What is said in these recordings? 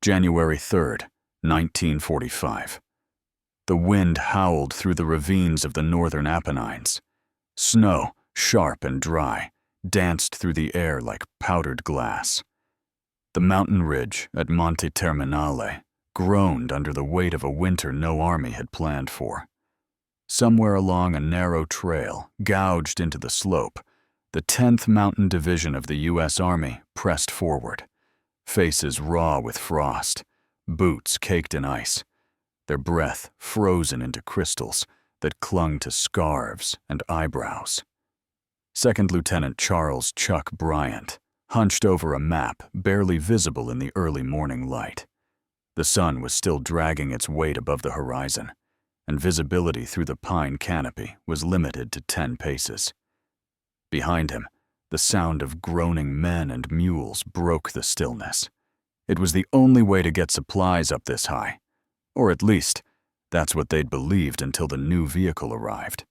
January 3rd, 1945. The wind howled through the ravines of the northern Apennines. Snow, sharp and dry, danced through the air like powdered glass. The mountain ridge at Monte Terminale groaned under the weight of a winter no army had planned for. Somewhere along a narrow trail, gouged into the slope, the 10th Mountain Division of the U.S. Army pressed forward, faces raw with frost, boots caked in ice, their breath frozen into crystals that clung to scarves and eyebrows. Second Lieutenant Charles Chuck Bryant hunched over a map barely visible in the early morning light. The sun was still dragging its weight above the horizon, and visibility through the pine canopy was limited to 10 paces. Behind him, the sound of groaning men and mules broke the stillness. It was the only way to get supplies up this high, or at least, that's what they'd believed until the new vehicle arrived.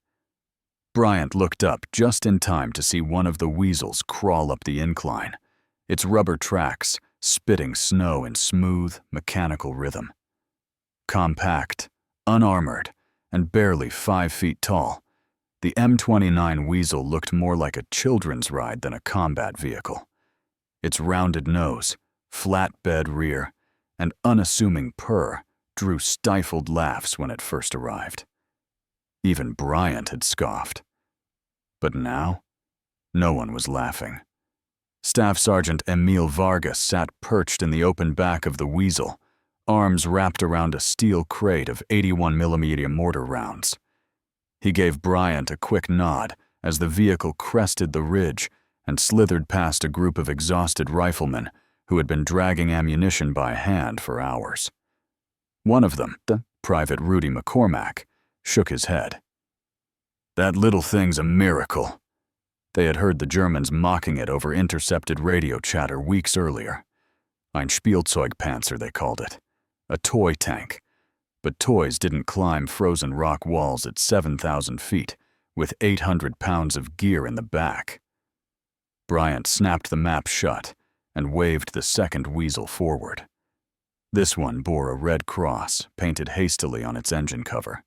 Bryant looked up just in time to see one of the Weasels crawl up the incline, its rubber tracks spitting snow in smooth, mechanical rhythm. Compact, unarmored, and barely 5 feet tall, the M29 Weasel looked more like a children's ride than a combat vehicle. Its rounded nose, flat bed rear, and unassuming purr drew stifled laughs when it first arrived. Even Bryant had scoffed. But now, no one was laughing. Staff Sergeant Emil Vargas sat perched in the open back of the Weasel, arms wrapped around a steel crate of 81mm mortar rounds. He gave Bryant a quick nod as the vehicle crested the ridge and slithered past a group of exhausted riflemen who had been dragging ammunition by hand for hours. One of them, Private Rudy McCormack, shook his head. "That little thing's a miracle." They had heard the Germans mocking it over intercepted radio chatter weeks earlier. Ein Spielzeugpanzer, they called it. A toy tank. But toys didn't climb frozen rock walls at 7,000 feet, with 800 pounds of gear in the back. Bryant snapped the map shut and waved the second Weasel forward. This one bore a red cross painted hastily on its engine cover.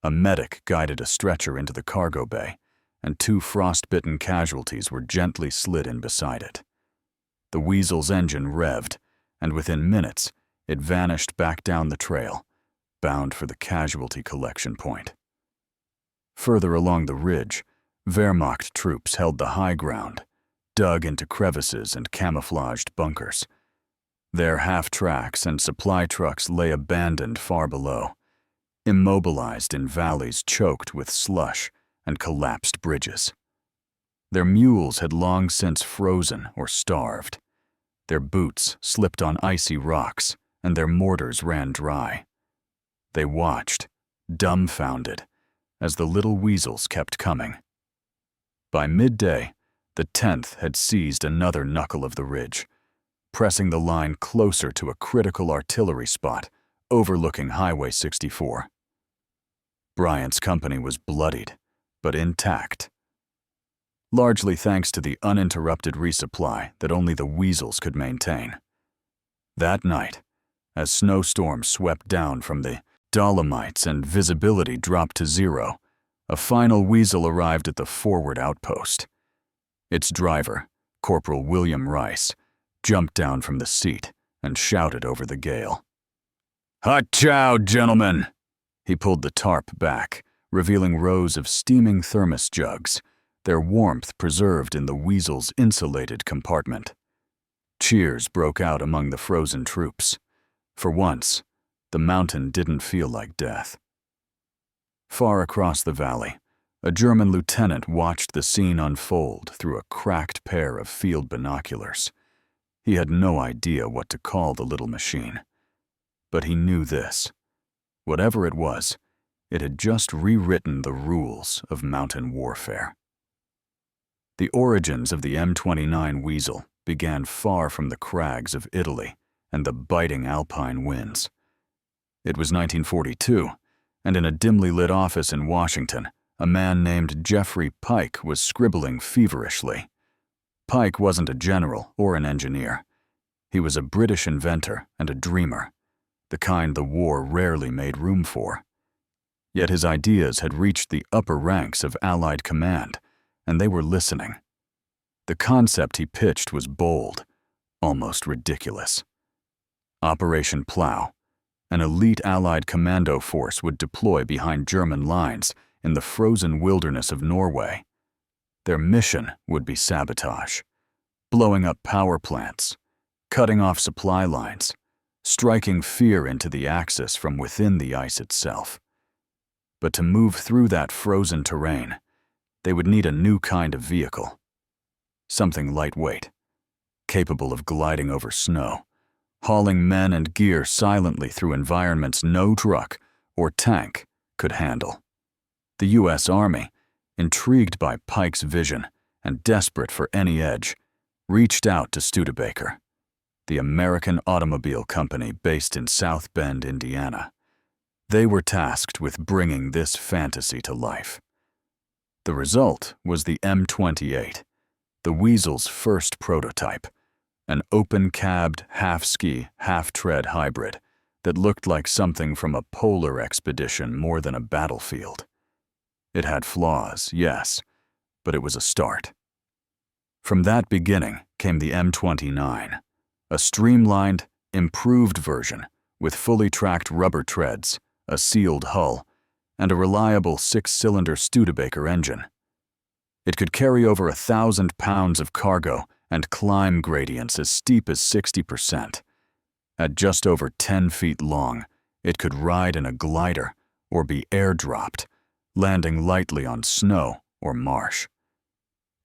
A medic guided a stretcher into the cargo bay, and 2 frostbitten casualties were gently slid in beside it. The Weasel's engine revved, and within minutes, it vanished back down the trail, bound for the casualty collection point. Further along the ridge, Wehrmacht troops held the high ground, dug into crevices and camouflaged bunkers. Their half-tracks and supply trucks lay abandoned far below, immobilized in valleys choked with slush and collapsed bridges. Their mules had long since frozen or starved. Their boots slipped on icy rocks, and their mortars ran dry. They watched, dumbfounded, as the little Weasels kept coming. By midday, the 10th had seized another knuckle of the ridge, pressing the line closer to a critical artillery spot overlooking Highway 64. Bryant's company was bloodied, but intact, largely thanks to the uninterrupted resupply that only the Weasels could maintain. That night, as snowstorms swept down from the Dolomites and visibility dropped to 0, a final Weasel arrived at the forward outpost. Its driver, Corporal William Rice, jumped down from the seat and shouted over the gale. "Hot chow, gentlemen!" He pulled the tarp back, revealing rows of steaming thermos jugs, their warmth preserved in the Weasel's insulated compartment. Cheers broke out among the frozen troops. For once, the mountain didn't feel like death. Far across the valley, a German lieutenant watched the scene unfold through a cracked pair of field binoculars. He had no idea what to call the little machine. But he knew this. Whatever it was, it had just rewritten the rules of mountain warfare. The origins of the M29 Weasel began far from the crags of Italy and the biting alpine winds. It was 1942, and in a dimly lit office in Washington, a man named Jeffrey Pike was scribbling feverishly. Pike wasn't a general or an engineer. He was a British inventor and a dreamer, the kind the war rarely made room for. Yet his ideas had reached the upper ranks of Allied command, and they were listening. The concept he pitched was bold, almost ridiculous. Operation Plow, an elite Allied commando force would deploy behind German lines in the frozen wilderness of Norway. Their mission would be sabotage, blowing up power plants, cutting off supply lines, striking fear into the Axis from within the ice itself. But to move through that frozen terrain, they would need a new kind of vehicle. Something lightweight, capable of gliding over snow, hauling men and gear silently through environments no truck or tank could handle. The U.S. Army, intrigued by Pike's vision and desperate for any edge, reached out to Studebaker, the American automobile company based in South Bend, Indiana. They were tasked with bringing this fantasy to life. The result was the M28, the Weasel's first prototype, an open-cabbed, half-ski, half-tread hybrid that looked like something from a polar expedition more than a battlefield. It had flaws, yes, but it was a start. From that beginning came the M29, a streamlined, improved version with fully tracked rubber treads, a sealed hull, and a reliable 6-cylinder Studebaker engine. It could carry over 1,000 pounds of cargo and climb gradients as steep as 60%. At just over 10 feet long, it could ride in a glider or be airdropped, landing lightly on snow or marsh.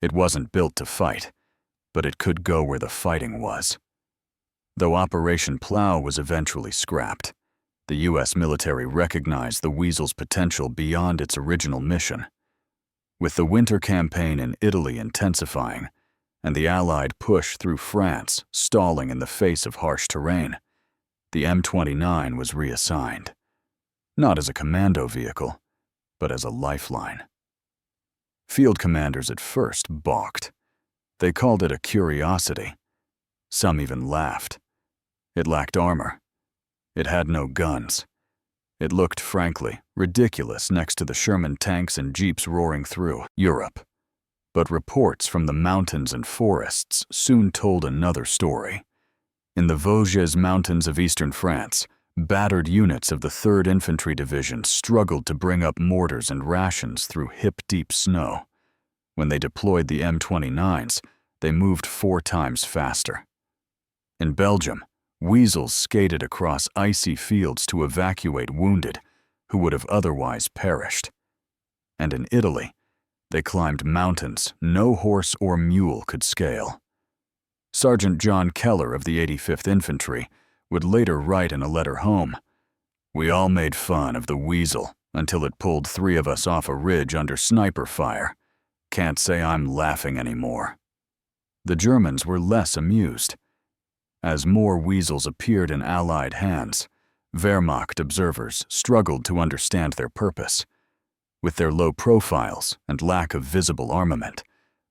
It wasn't built to fight, but it could go where the fighting was. Though Operation Plow was eventually scrapped, the U.S. military recognized the Weasel's potential beyond its original mission. With the winter campaign in Italy intensifying, and the Allied push through France stalling in the face of harsh terrain, the M29 was reassigned, not as a commando vehicle, but as a lifeline. Field commanders at first balked. They called it a curiosity. Some even laughed. It lacked armor. It had no guns. It looked, frankly, ridiculous next to the Sherman tanks and jeeps roaring through Europe. But reports from the mountains and forests soon told another story. In the Vosges mountains of eastern France, battered units of the 3rd Infantry Division struggled to bring up mortars and rations through hip-deep snow. When they deployed the M29s, they moved 4 times faster. In Belgium, Weasels skated across icy fields to evacuate wounded who would have otherwise perished. And in Italy, they climbed mountains no horse or mule could scale. Sergeant John Keller of the 85th Infantry would later write in a letter home, "We all made fun of the Weasel until it pulled 3 of us off a ridge under sniper fire. Can't say I'm laughing anymore." The Germans were less amused. As more Weasels appeared in Allied hands, Wehrmacht observers struggled to understand their purpose. With their low profiles and lack of visible armament,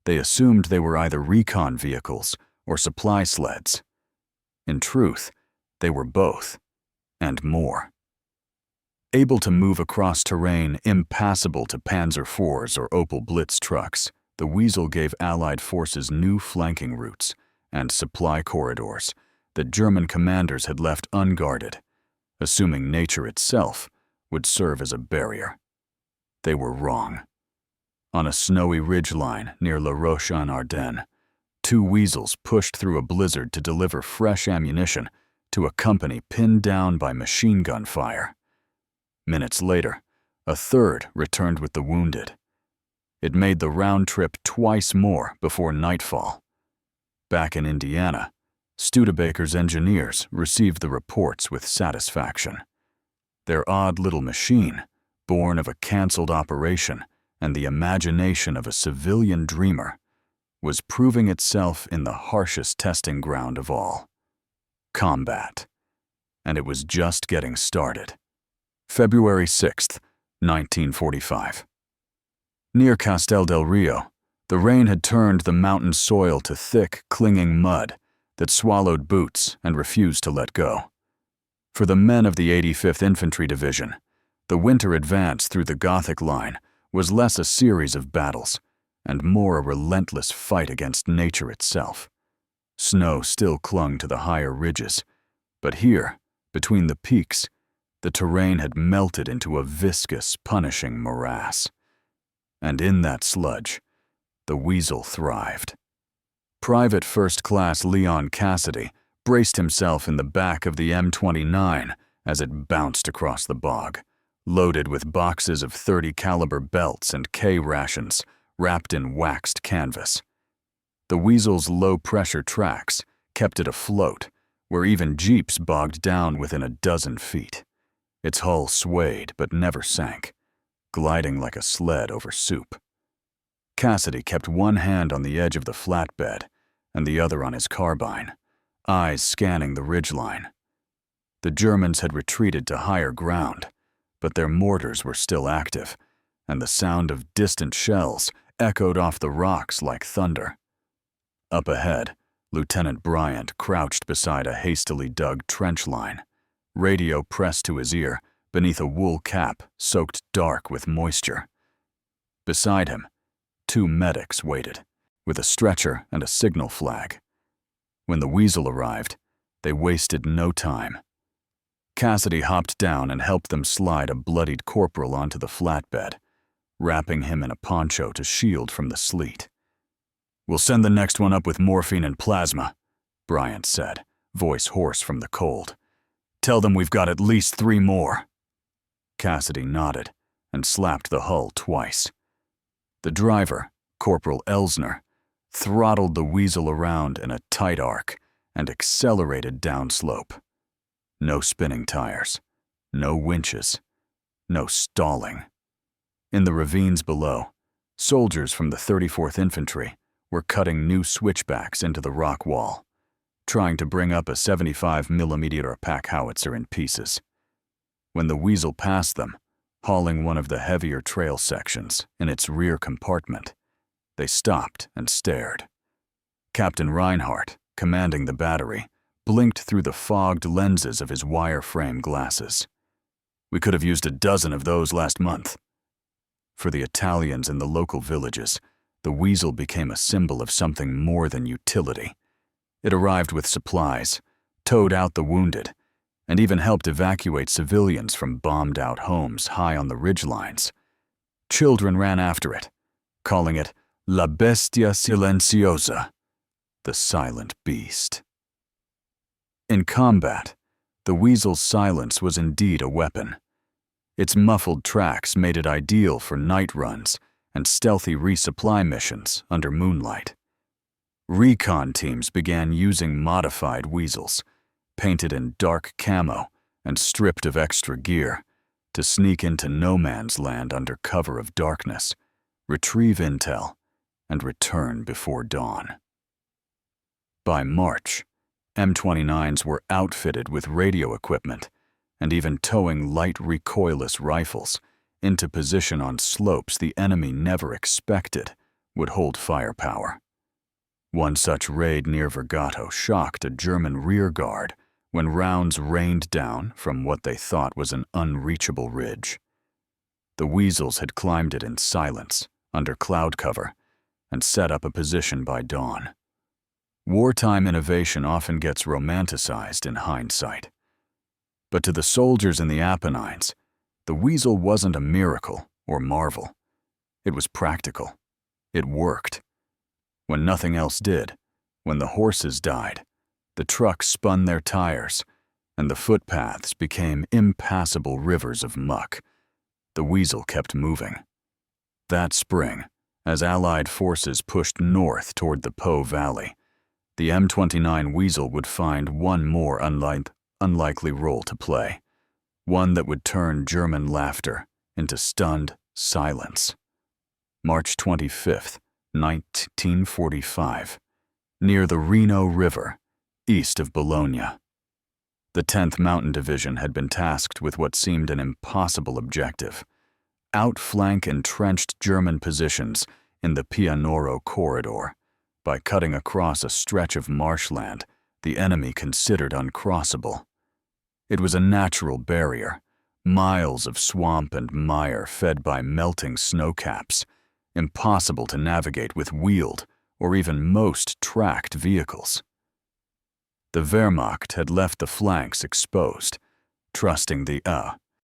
they assumed they were either recon vehicles or supply sleds. In truth, they were both, and more. Able to move across terrain impassable to Panzer IVs or Opel Blitz trucks, the Weasel gave Allied forces new flanking routes and supply corridors that German commanders had left unguarded, assuming nature itself would serve as a barrier. They were wrong. On a snowy ridgeline near La Roche-en-Ardennes, 2 Weasels pushed through a blizzard to deliver fresh ammunition to a company pinned down by machine gun fire. Minutes later, a 3rd returned with the wounded. It made the round trip twice more before nightfall. Back in Indiana, Studebaker's engineers received the reports with satisfaction. Their odd little machine, born of a canceled operation and the imagination of a civilian dreamer, was proving itself in the harshest testing ground of all, combat. And it was just getting started. February 6th, 1945. Near Castel del Rio, the rain had turned the mountain soil to thick, clinging mud that swallowed boots and refused to let go. For the men of the 85th Infantry Division, the winter advance through the Gothic line was less a series of battles and more a relentless fight against nature itself. Snow still clung to the higher ridges, but here, between the peaks, the terrain had melted into a viscous, punishing morass. And in that sludge, the Weasel thrived. Private First Class Leon Cassidy braced himself in the back of the M29 as it bounced across the bog, loaded with boxes of .30 caliber belts and K rations wrapped in waxed canvas. The Weasel's low-pressure tracks kept it afloat, where even jeeps bogged down within a dozen feet. Its hull swayed but never sank, gliding like a sled over soup. Cassidy kept one hand on the edge of the flatbed and the other on his carbine, eyes scanning the ridgeline. The Germans had retreated to higher ground, but their mortars were still active, and the sound of distant shells echoed off the rocks like thunder. Up ahead, Lieutenant Bryant crouched beside a hastily dug trench line, radio pressed to his ear beneath a wool cap soaked dark with moisture. Beside him, 2 medics waited, with a stretcher and a signal flag. When the Weasel arrived, they wasted no time. Cassidy hopped down and helped them slide a bloodied corporal onto the flatbed, wrapping him in a poncho to shield from the sleet. "We'll send the next one up with morphine and plasma," Bryant said, voice hoarse from the cold. "Tell them we've got at least 3 more." Cassidy nodded and slapped the hull twice. The driver, Corporal Elsner, throttled the Weasel around in a tight arc and accelerated downslope. No spinning tires, no winches, no stalling. In the ravines below, soldiers from the 34th Infantry were cutting new switchbacks into the rock wall, trying to bring up a 75mm pack howitzer in pieces. When the Weasel passed them, hauling one of the heavier trail sections in its rear compartment, they stopped and stared. Captain Reinhardt, commanding the battery, blinked through the fogged lenses of his wireframe glasses. "We could have used a dozen of those last month." For the Italians in the local villages, the Weasel became a symbol of something more than utility. It arrived with supplies, towed out the wounded, and even helped evacuate civilians from bombed-out homes high on the ridgelines. Children ran after it, calling it La Bestia Silenciosa, the silent beast. In combat, the Weasel's silence was indeed a weapon. Its muffled tracks made it ideal for night runs and stealthy resupply missions under moonlight. Recon teams began using modified Weasels, painted in dark camo and stripped of extra gear, to sneak into no man's land under cover of darkness, retrieve intel, and return before dawn. By March, M29s were outfitted with radio equipment and even towing light recoilless rifles into position on slopes the enemy never expected would hold firepower. One such raid near Vergato shocked a German rearguard when rounds rained down from what they thought was an unreachable ridge. The Weasels had climbed it in silence, under cloud cover, and set up a position by dawn. Wartime innovation often gets romanticized in hindsight. But to the soldiers in the Apennines, the Weasel wasn't a miracle or marvel. It was practical. It worked. When nothing else did, when the horses died, the trucks spun their tires, and the footpaths became impassable rivers of muck, the Weasel kept moving. That spring, as Allied forces pushed north toward the Po Valley, the M29 Weasel would find one more unlikely role to play, one that would turn German laughter into stunned silence. March 25th, 1945, near the Reno River, east of Bologna. The 10th Mountain Division had been tasked with what seemed an impossible objective: outflank entrenched German positions in the Pianoro Corridor by cutting across a stretch of marshland the enemy considered uncrossable. It was a natural barrier, miles of swamp and mire fed by melting snowcaps, impossible to navigate with wheeled or even most tracked vehicles. The Wehrmacht had left the flanks exposed, trusting the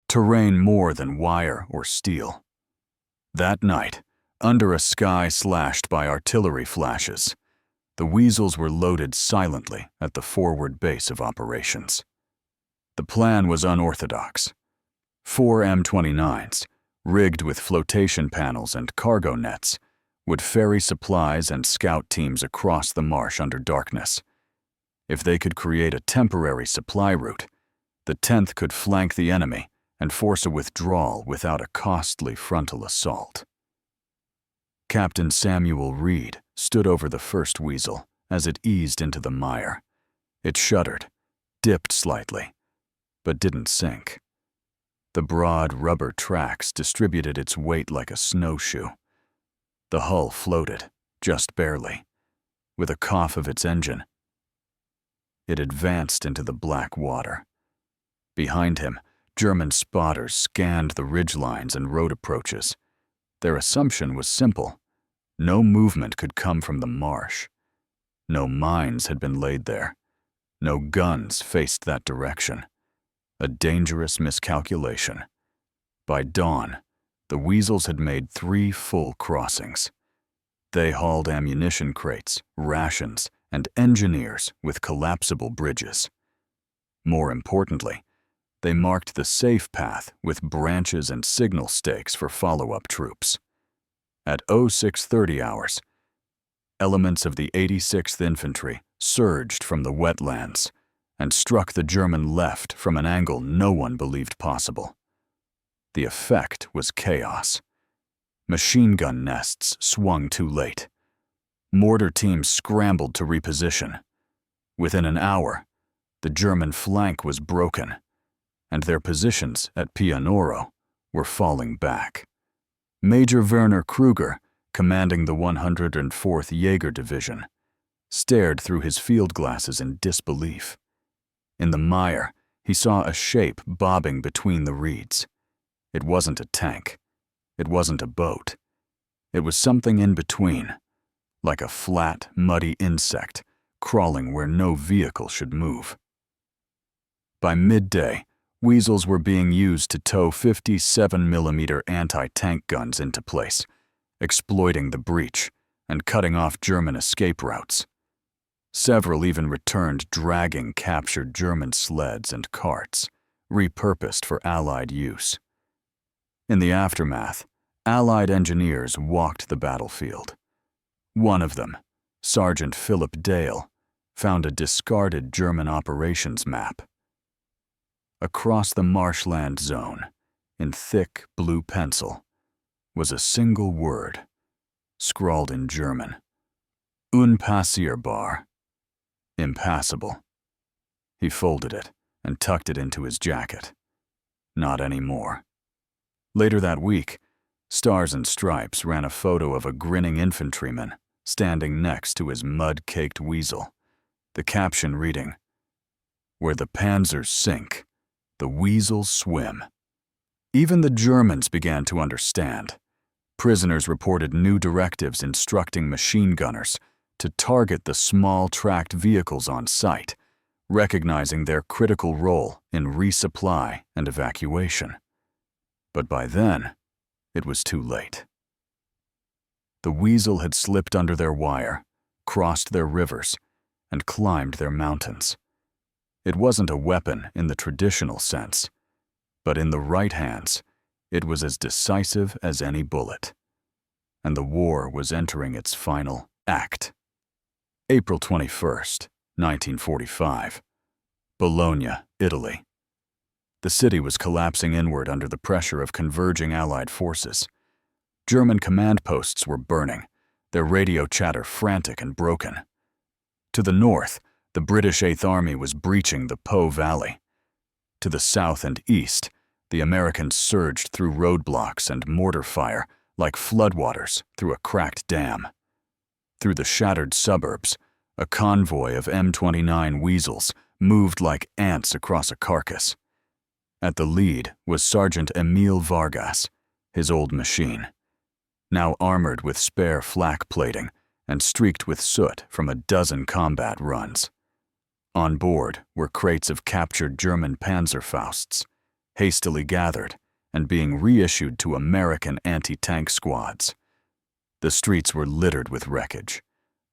terrain more than wire or steel. That night, under a sky slashed by artillery flashes, the Weasels were loaded silently at the forward base of operations. The plan was unorthodox. 4 M29s, rigged with flotation panels and cargo nets, would ferry supplies and scout teams across the marsh under darkness. If they could create a temporary supply route, the 10th could flank the enemy and force a withdrawal without a costly frontal assault. Captain Samuel Reed stood over the first Weasel as it eased into the mire. It shuddered, dipped slightly, but didn't sink. The broad rubber tracks distributed its weight like a snowshoe. The hull floated, just barely. With a cough of its engine, it advanced into the black water. Behind him, German spotters scanned the ridgelines and road approaches. Their assumption was simple. No movement could come from the marsh. No mines had been laid there. No guns faced that direction. A dangerous miscalculation. By dawn, the Weasels had made 3 full crossings. They hauled ammunition crates, rations, and engineers with collapsible bridges. More importantly, they marked the safe path with branches and signal stakes for follow-up troops. At 0630 hours, elements of the 86th Infantry surged from the wetlands and struck the German left from an angle no one believed possible. The effect was chaos. Machine gun nests swung too late. Mortar teams scrambled to reposition. Within an hour, the German flank was broken, and their positions at Pianoro were falling back. Major Werner Kruger, commanding the 104th Jaeger Division, stared through his field glasses in disbelief. In the mire, he saw a shape bobbing between the reeds. It wasn't a tank. It wasn't a boat. It was something in between, like a flat, muddy insect crawling where no vehicle should move. By midday, Weasels were being used to tow 57mm anti-tank guns into place, exploiting the breach and cutting off German escape routes. Several even returned dragging captured German sleds and carts, repurposed for Allied use. In the aftermath, Allied engineers walked the battlefield. One of them, Sergeant Philip Dale, found a discarded German operations map. Across the marshland zone, in thick blue pencil, was a single word, scrawled in German: unpassierbar, impassable. He folded it and tucked it into his jacket. Not anymore. Later that week, Stars and Stripes ran a photo of a grinning infantryman standing next to his mud-caked Weasel, the caption reading, "Where the Panzers sink, the Weasels swim." Even the Germans began to understand. Prisoners reported new directives instructing machine gunners to target the small tracked vehicles on site, recognizing their critical role in resupply and evacuation. But by then, it was too late. The Weasel had slipped under their wire, crossed their rivers, and climbed their mountains. It wasn't a weapon in the traditional sense, but in the right hands, it was as decisive as any bullet. And the war was entering its final act. April 21st, 1945. Bologna, Italy. The city was collapsing inward under the pressure of converging Allied forces. German command posts were burning, their radio chatter frantic and broken. To the north, the British Eighth Army was breaching the Po Valley. To the south and east, the Americans surged through roadblocks and mortar fire like floodwaters through a cracked dam. Through the shattered suburbs, A convoy of M29 Weasels moved like ants across a carcass. At the lead was Sergeant Emil Vargas, his old machine, now armored with spare flak plating and streaked with soot from a dozen combat runs. On board were crates of captured German Panzerfausts, hastily gathered and being reissued to American anti-tank squads. The streets were littered with wreckage,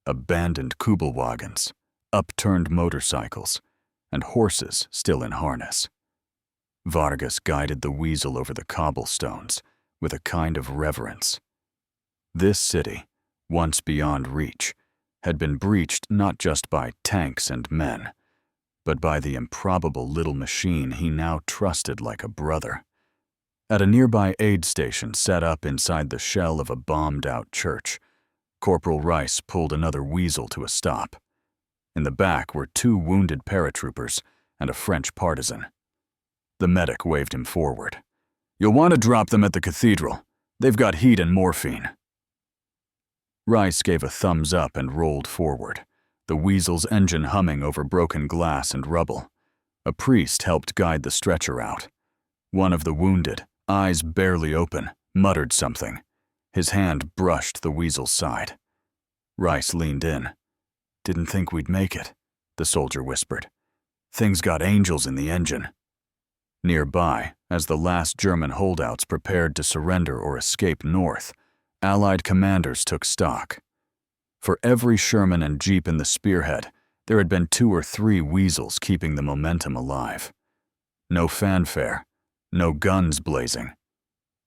abandoned Kubelwagens, upturned motorcycles, and horses still in harness. Vargas guided the Weasel over the cobblestones with a kind of reverence. This city, once beyond reach, had been breached not just by tanks and men, but by the improbable little machine he now trusted like a brother. At a nearby aid station set up inside the shell of a bombed-out church, Corporal Rice pulled another Weasel to a stop. In the back were 2 wounded paratroopers and a French partisan. The medic waved him forward. "You'll want to drop them at the cathedral. They've got heat and morphine." Rice gave a thumbs up and rolled forward, the Weasel's engine humming over broken glass and rubble. A priest helped guide the stretcher out. One of the wounded, eyes barely open, muttered something. His hand brushed the Weasel's side. Rice leaned in. "Didn't think we'd make it," the soldier whispered. "Thing's got angels in the engine." Nearby, as the last German holdouts prepared to surrender or escape north, Allied commanders took stock. For every Sherman and Jeep in the spearhead, there had been 2 or 3 Weasels keeping the momentum alive. No fanfare, no guns blazing,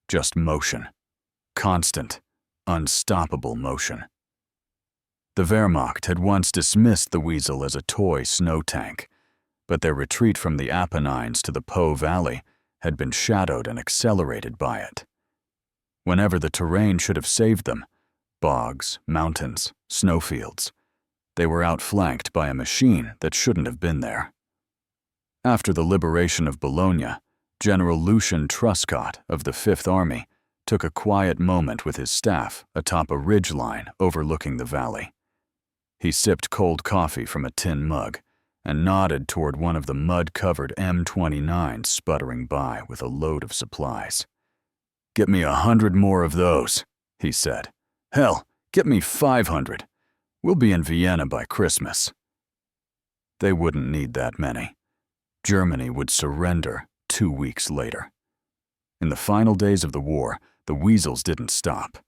just motion. Constant, unstoppable motion. The Wehrmacht had once dismissed the Weasel as a toy snow tank, but their retreat from the Apennines to the Po Valley had been shadowed and accelerated by it. Whenever the terrain should have saved them, bogs, mountains, snowfields, they were outflanked by a machine that shouldn't have been there. After the liberation of Bologna, General Lucien Truscott of the Fifth Army took a quiet moment with his staff atop a ridgeline overlooking the valley. He sipped cold coffee from a tin mug and nodded toward one of the mud-covered M29s sputtering by with a load of supplies. "Get me 100 more of those," he said. "Hell, get me 500. We'll be in Vienna by Christmas." They wouldn't need that many. Germany would surrender 2 weeks later. In the final days of the war, the Weasels didn't stop.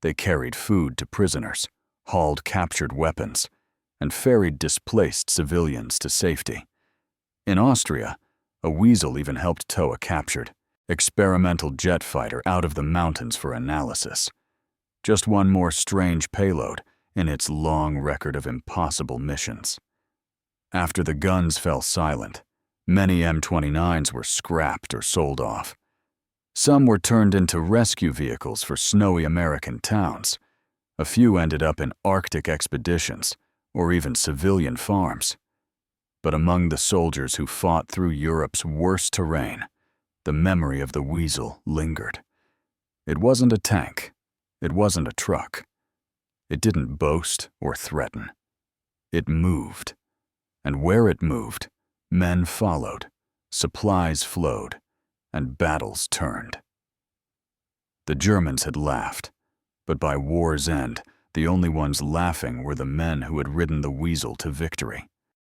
They carried food to prisoners, hauled captured weapons, and ferried displaced civilians to safety. In Austria, a Weasel even helped tow a captured, experimental jet fighter out of the mountains for analysis. Just one more strange payload in its long record of impossible missions. After the guns fell silent, many M29s were scrapped or sold off. Some were turned into rescue vehicles for snowy American towns. A few ended up in Arctic expeditions or even civilian farms. But among the soldiers who fought through Europe's worst terrain, the memory of the Weasel lingered. It wasn't a tank. It wasn't a truck. It didn't boast or threaten. It moved. And where it moved, men followed, supplies flowed, and battles turned. The Germans had laughed, but by war's end, the only ones laughing were the men who had ridden the Weasel to victory.